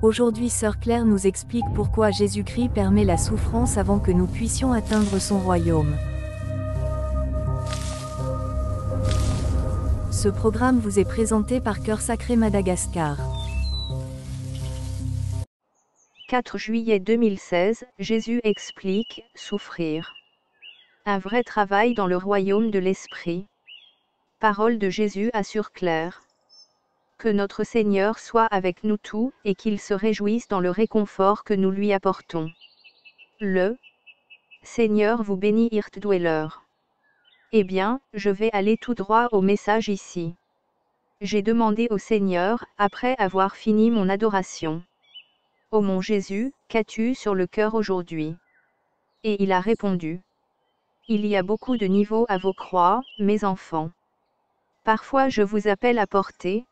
Aujourd'hui Sœur Claire nous explique pourquoi Jésus-Christ permet la souffrance avant que nous puissions atteindre son royaume. Ce programme vous est présenté par Cœur Sacré Madagascar. 4 juillet 2016, Jésus explique, souffrir. Un vrai travail dans le royaume de l'Esprit. Parole de Jésus à Sœur Claire. Que notre Seigneur soit avec nous tous, et qu'il se réjouisse dans le réconfort que nous lui apportons. Le Seigneur vous bénit Dweller. Eh bien, je vais aller tout droit au message ici. J'ai demandé au Seigneur, après avoir fini mon adoration. Ô mon Jésus, qu'as-tu sur le cœur aujourd'hui? Et il a répondu. Il y a beaucoup de niveaux à vos croix, mes enfants. Parfois je vous appelle à porter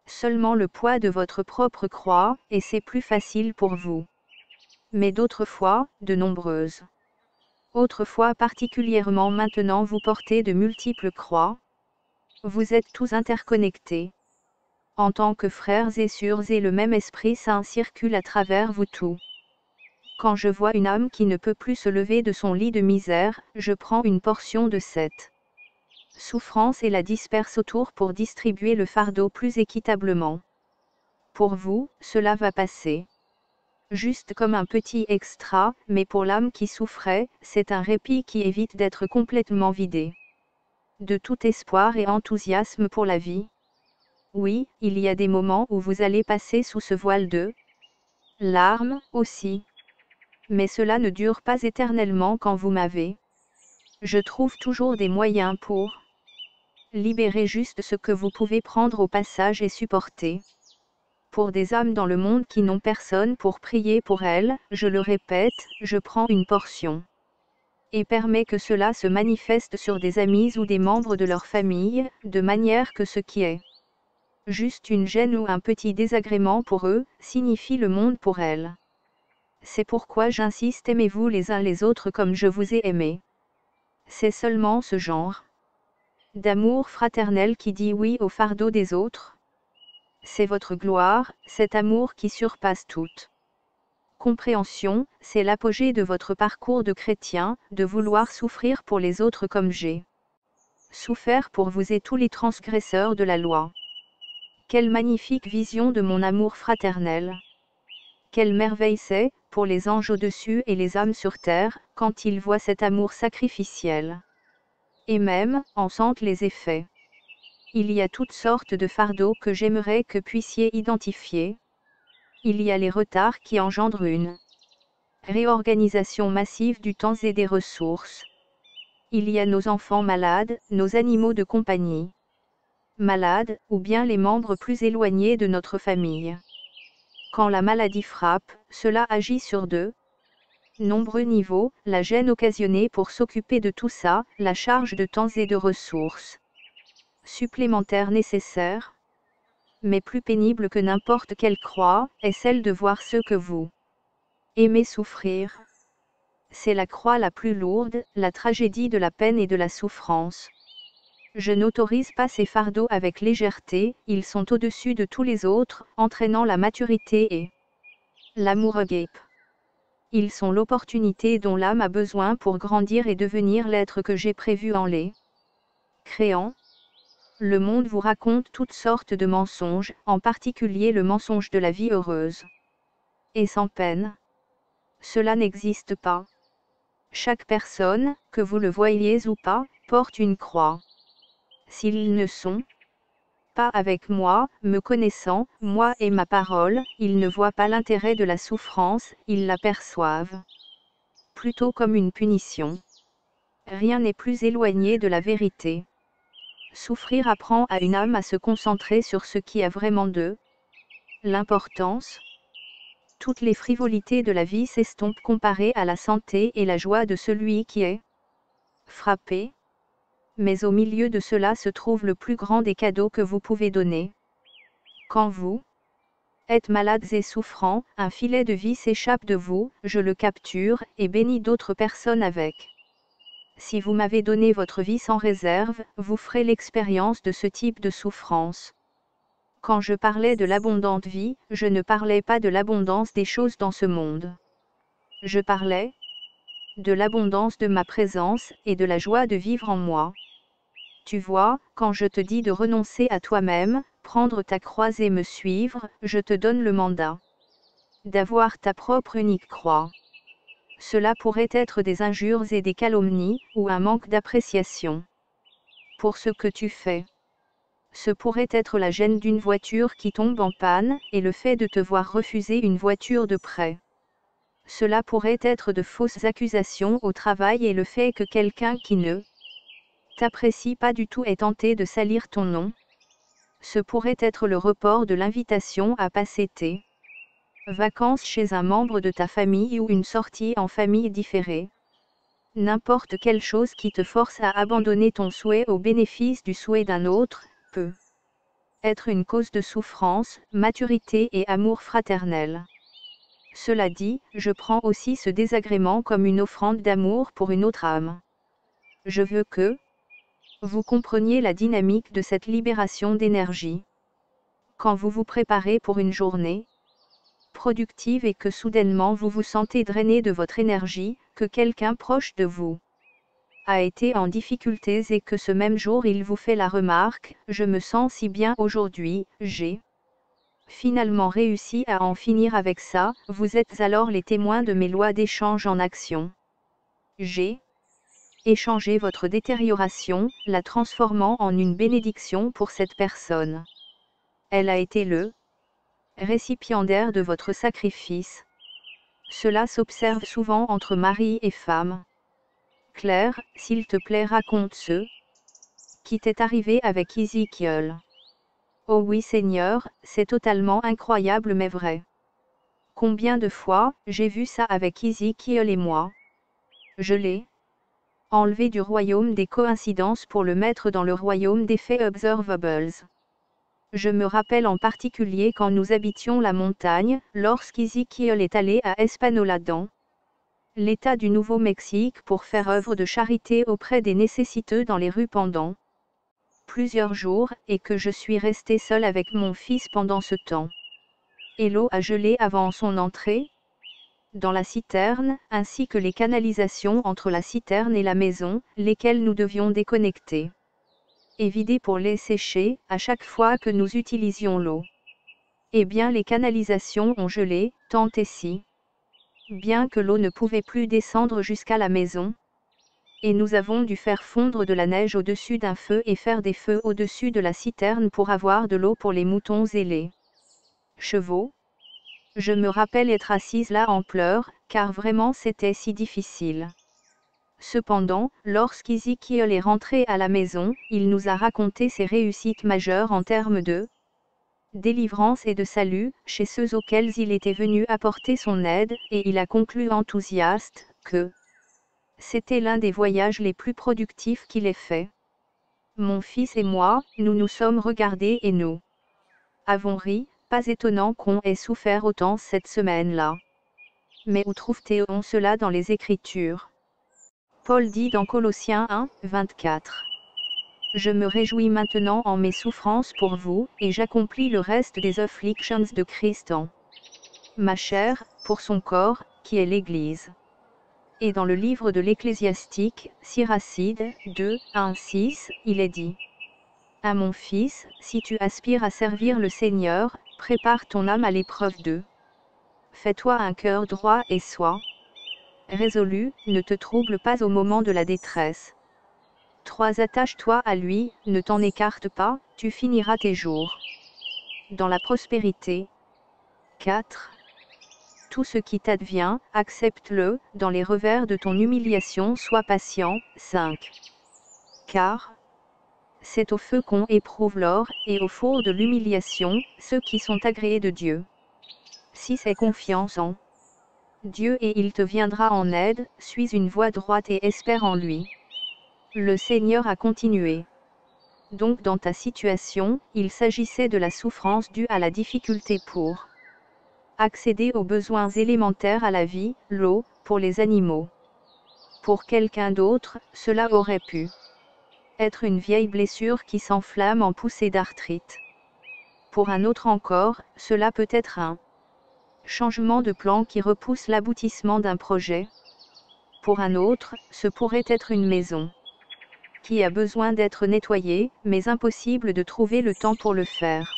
seulement le poids de votre propre croix, et c'est plus facile pour vous. Mais d'autres fois, de nombreuses. Autrefois particulièrement maintenant vous portez de multiples croix. Vous êtes tous interconnectés. En tant que frères et sœurs et le même Esprit Saint circule à travers vous tous. Quand je vois une âme qui ne peut plus se lever de son lit de misère, je prends une portion de cette souffrance et la disperse autour pour distribuer le fardeau plus équitablement. Pour vous, cela va passer. Juste comme un petit extra, mais pour l'âme qui souffrait, c'est un répit qui évite d'être complètement vidé de tout espoir et enthousiasme pour la vie. Oui, il y a des moments où vous allez passer sous ce voile de larmes aussi. Mais cela ne dure pas éternellement quand vous m'avez. Je trouve toujours des moyens pour libérer juste ce que vous pouvez prendre au passage et supporter. Pour des âmes dans le monde qui n'ont personne pour prier pour elles, je le répète, je prends une portion. Et permets que cela se manifeste sur des amis ou des membres de leur famille, de manière que ce qui est juste une gêne ou un petit désagrément pour eux, signifie le monde pour elles. C'est pourquoi j'insiste, aimez-vous les uns les autres comme je vous ai aimé. C'est seulement ce genre d'amour fraternel qui dit oui au fardeau des autres. C'est votre gloire, cet amour qui surpasse toute compréhension, c'est l'apogée de votre parcours de chrétien, de vouloir souffrir pour les autres comme j'ai souffert pour vous et tous les transgresseurs de la loi. Quelle magnifique vision de mon amour fraternel! Quelle merveille c'est, pour les anges au-dessus et les âmes sur terre, quand ils voient cet amour sacrificiel. Et même, en sentent les effets. Il y a toutes sortes de fardeaux que j'aimerais que puissiez identifier. Il y a les retards qui engendrent une réorganisation massive du temps et des ressources. Il y a nos enfants malades, nos animaux de compagnie malades, ou bien les membres plus éloignés de notre famille. Quand la maladie frappe, cela agit sur de nombreux niveaux, la gêne occasionnée pour s'occuper de tout ça, la charge de temps et de ressources supplémentaires nécessaires, mais plus pénible que n'importe quelle croix, est celle de voir ceux que vous aimez souffrir. C'est la croix la plus lourde, la tragédie de la peine et de la souffrance. Je n'autorise pas ces fardeaux avec légèreté, ils sont au-dessus de tous les autres, entraînant la maturité et l'amour agape. Ils sont l'opportunité dont l'âme a besoin pour grandir et devenir l'être que j'ai prévu en les créant. Le monde vous raconte toutes sortes de mensonges, en particulier le mensonge de la vie heureuse et sans peine. Cela n'existe pas. Chaque personne, que vous le voyiez ou pas, porte une croix. S'ils ne sont pas avec moi, me connaissant, moi et ma parole, ils ne voient pas l'intérêt de la souffrance, ils la perçoivent plutôt comme une punition. Rien n'est plus éloigné de la vérité. Souffrir apprend à une âme à se concentrer sur ce qui a vraiment de l'importance. Toutes les frivolités de la vie s'estompent comparées à la santé et la joie de celui qui est frappé. Mais au milieu de cela se trouve le plus grand des cadeaux que vous pouvez donner. Quand vous êtes malades et souffrants, un filet de vie s'échappe de vous, je le capture, et bénis d'autres personnes avec. Si vous m'avez donné votre vie sans réserve, vous ferez l'expérience de ce type de souffrance. Quand je parlais de l'abondante vie, je ne parlais pas de l'abondance des choses dans ce monde. Je parlais de l'abondance de ma présence et de la joie de vivre en moi. Tu vois, quand je te dis de renoncer à toi-même, prendre ta croix et me suivre, je te donne le mandat d'avoir ta propre unique croix. Cela pourrait être des injures et des calomnies, ou un manque d'appréciation pour ce que tu fais. Ce pourrait être la gêne d'une voiture qui tombe en panne, et le fait de te voir refuser une voiture de prêt. Cela pourrait être de fausses accusations au travail et le fait que quelqu'un qui ne t'apprécie pas du tout est tenté de salir ton nom. Ce pourrait être le report de l'invitation à passer tes vacances chez un membre de ta famille ou une sortie en famille différée. N'importe quelle chose qui te force à abandonner ton souhait au bénéfice du souhait d'un autre, peut être une cause de souffrance, maturité et amour fraternel. Cela dit, je prends aussi ce désagrément comme une offrande d'amour pour une autre âme. Je veux que vous compreniez la dynamique de cette libération d'énergie. Quand vous vous préparez pour une journée productive et que soudainement vous vous sentez drainé de votre énergie, que quelqu'un proche de vous a été en difficulté et que ce même jour il vous fait la remarque, je me sens si bien aujourd'hui, j'ai finalement réussi à en finir avec ça, vous êtes alors les témoins de mes lois d'échange en action. J'ai échangé votre détérioration, la transformant en une bénédiction pour cette personne. Elle a été le récipiendaire de votre sacrifice. Cela s'observe souvent entre mari et femme. Claire, s'il te plaît, raconte ce qui t'est arrivé avec Ezekiel. Oh oui Seigneur, c'est totalement incroyable mais vrai. Combien de fois, j'ai vu ça avec Ezekiel et moi. Je l'ai enlevé du royaume des coïncidences pour le mettre dans le royaume des faits observables. Je me rappelle en particulier quand nous habitions la montagne, lorsqu'Ezekiel est allé à Espanola dans l'État du Nouveau-Mexique pour faire œuvre de charité auprès des nécessiteux dans les rues pendant plusieurs jours, et que je suis restée seule avec mon fils pendant ce temps. Et l'eau a gelé avant son entrée dans la citerne, ainsi que les canalisations entre la citerne et la maison, lesquelles nous devions déconnecter et vider pour les sécher, à chaque fois que nous utilisions l'eau. Eh bien les canalisations ont gelé, tant et si bien que l'eau ne pouvait plus descendre jusqu'à la maison. Et nous avons dû faire fondre de la neige au-dessus d'un feu et faire des feux au-dessus de la citerne pour avoir de l'eau pour les moutons et les chevaux. Je me rappelle être assise là en pleurs, car vraiment c'était si difficile. Cependant, lorsqu'Ezekiel est rentré à la maison, il nous a raconté ses réussites majeures en termes de délivrance et de salut, chez ceux auxquels il était venu apporter son aide, et il a conclu enthousiaste, que c'était l'un des voyages les plus productifs qu'il ait fait. Mon fils et moi, nous nous sommes regardés et nous avons ri, pas étonnant qu'on ait souffert autant cette semaine-là. Mais où trouve-t-on cela dans les Écritures? Paul dit dans Colossiens 1, 24. Je me réjouis maintenant en mes souffrances pour vous, et j'accomplis le reste des afflictions de Christ en ma chair, pour son corps, qui est l'Église. Et dans le livre de l'Ecclésiastique, Siracide 2, 1, 6, il est dit: à mon fils, si tu aspires à servir le Seigneur, prépare ton âme à l'épreuve de. Fais-toi un cœur droit et sois résolu, ne te trouble pas au moment de la détresse. 3. Attache-toi à lui, ne t'en écarte pas, tu finiras tes jours dans la prospérité. 4. Tout ce qui t'advient, accepte-le, dans les revers de ton humiliation sois patient. 5. Car c'est au feu qu'on éprouve l'or, et au four de l'humiliation, ceux qui sont agréés de Dieu. 6. Aie confiance en Dieu et il te viendra en aide, suis une voie droite et espère en lui. Le Seigneur a continué. Donc dans ta situation, il s'agissait de la souffrance due à la difficulté pour accéder aux besoins élémentaires à la vie, l'eau, pour les animaux. Pour quelqu'un d'autre, cela aurait pu être une vieille blessure qui s'enflamme en poussée d'arthrite. Pour un autre encore, cela peut être un changement de plan qui repousse l'aboutissement d'un projet. Pour un autre, ce pourrait être une maison qui a besoin d'être nettoyée, mais impossible de trouver le temps pour le faire.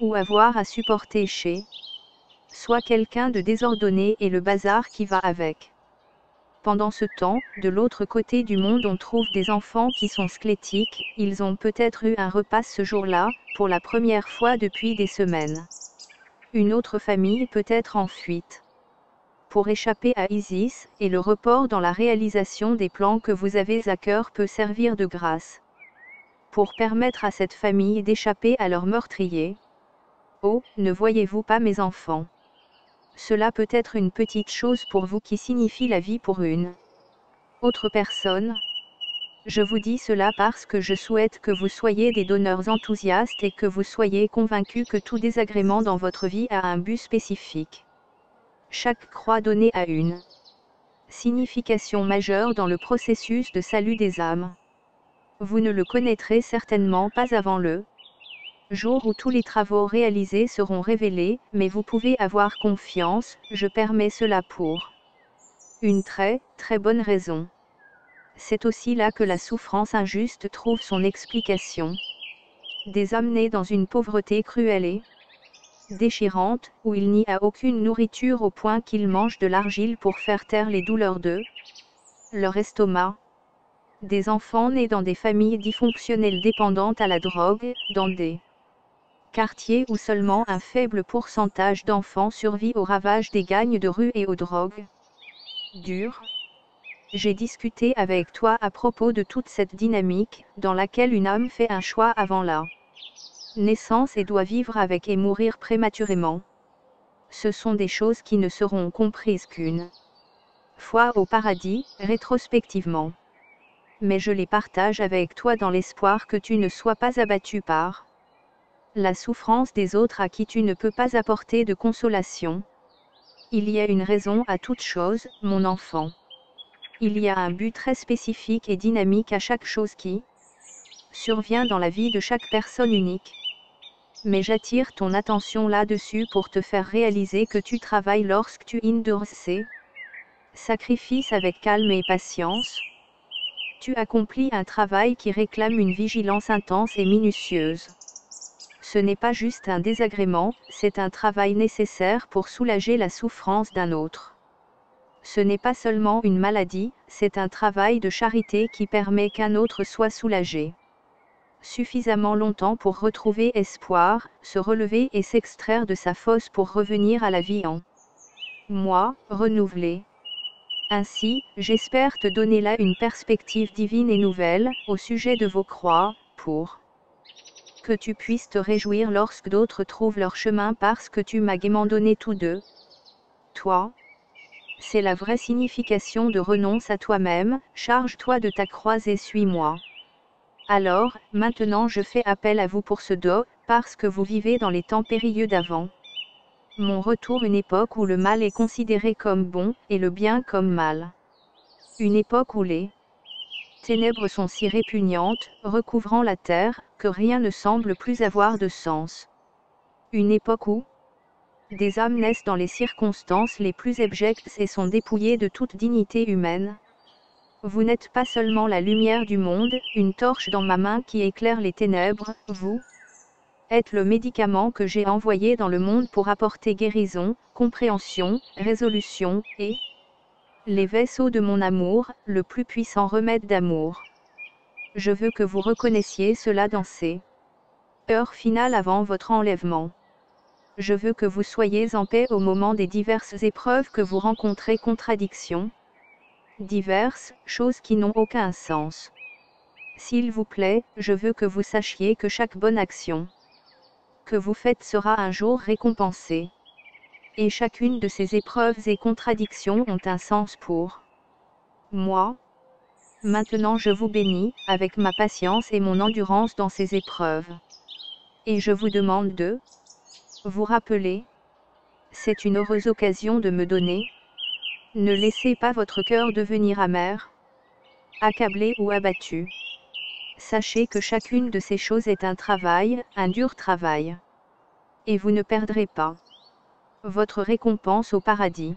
Ou avoir à supporter chez soit quelqu'un de désordonné et le bazar qui va avec. Pendant ce temps, de l'autre côté du monde on trouve des enfants qui sont squelettiques, ils ont peut-être eu un repas ce jour-là, pour la première fois depuis des semaines. Une autre famille peut être en fuite pour échapper à ISIS, et le report dans la réalisation des plans que vous avez à cœur peut servir de grâce pour permettre à cette famille d'échapper à leur meurtrier. Oh, ne voyez-vous pas mes enfants? Cela peut être une petite chose pour vous qui signifie la vie pour une autre personne. Je vous dis cela parce que je souhaite que vous soyez des donneurs enthousiastes et que vous soyez convaincus que tout désagrément dans votre vie a un but spécifique. Chaque croix donnée a une signification majeure dans le processus de salut des âmes. Vous ne le connaîtrez certainement pas avant le jour où tous les travaux réalisés seront révélés, mais vous pouvez avoir confiance, je permets cela pour une très bonne raison. C'est aussi là que la souffrance injuste trouve son explication. Des âmes nées dans une pauvreté cruelle et déchirante, où il n'y a aucune nourriture au point qu'ils mangent de l'argile pour faire taire les douleurs de leur estomac. Des enfants nés dans des familles dysfonctionnelles dépendantes à la drogue, dans des quartiers où seulement un faible pourcentage d'enfants survit aux ravages des gangs de rue et aux drogues dures. J'ai discuté avec toi à propos de toute cette dynamique, dans laquelle une âme fait un choix avant la naissance et doit vivre avec et mourir prématurément. Ce sont des choses qui ne seront comprises qu'une fois au paradis, rétrospectivement. Mais je les partage avec toi dans l'espoir que tu ne sois pas abattu par la souffrance des autres à qui tu ne peux pas apporter de consolation. Il y a une raison à toute chose, mon enfant. Il y a un but très spécifique et dynamique à chaque chose qui survient dans la vie de chaque personne unique. Mais j'attire ton attention là-dessus pour te faire réaliser que tu travailles lorsque tu endures ces sacrifices avec calme et patience. Tu accomplis un travail qui réclame une vigilance intense et minutieuse. Ce n'est pas juste un désagrément, c'est un travail nécessaire pour soulager la souffrance d'un autre. Ce n'est pas seulement une maladie, c'est un travail de charité qui permet qu'un autre soit soulagé suffisamment longtemps pour retrouver espoir, se relever et s'extraire de sa fosse pour revenir à la vie en moi, renouvelée. Ainsi, j'espère te donner là une perspective divine et nouvelle, au sujet de vos croix, pour que tu puisses te réjouir lorsque d'autres trouvent leur chemin parce que tu m'as gaiement donné tous deux. Toi. C'est la vraie signification de renonce à toi-même, charge-toi de ta croix et suis-moi. Alors, maintenant je fais appel à vous pour ce dos, parce que vous vivez dans les temps périlleux d'avant mon retour, une époque où le mal est considéré comme bon, et le bien comme mal. Une époque où les ténèbres sont si répugnantes, recouvrant la terre, que rien ne semble plus avoir de sens. Une époque où des âmes naissent dans les circonstances les plus abjectes et sont dépouillées de toute dignité humaine. Vous n'êtes pas seulement la lumière du monde, une torche dans ma main qui éclaire les ténèbres, vous êtes le médicament que j'ai envoyé dans le monde pour apporter guérison, compréhension, résolution, et les vaisseaux de mon amour, le plus puissant remède d'amour. Je veux que vous reconnaissiez cela dans ces heures finales avant votre enlèvement. Je veux que vous soyez en paix au moment des diverses épreuves que vous rencontrez, contradictions diverses, choses qui n'ont aucun sens. S'il vous plaît, je veux que vous sachiez que chaque bonne action que vous faites sera un jour récompensée. Et chacune de ces épreuves et contradictions ont un sens pour moi. Maintenant je vous bénis, avec ma patience et mon endurance dans ces épreuves. Et je vous demande de vous rappeler, c'est une heureuse occasion de me donner. Ne laissez pas votre cœur devenir amer, accablé ou abattu. Sachez que chacune de ces choses est un travail, un dur travail. et vous ne perdrez pas votre récompense au paradis.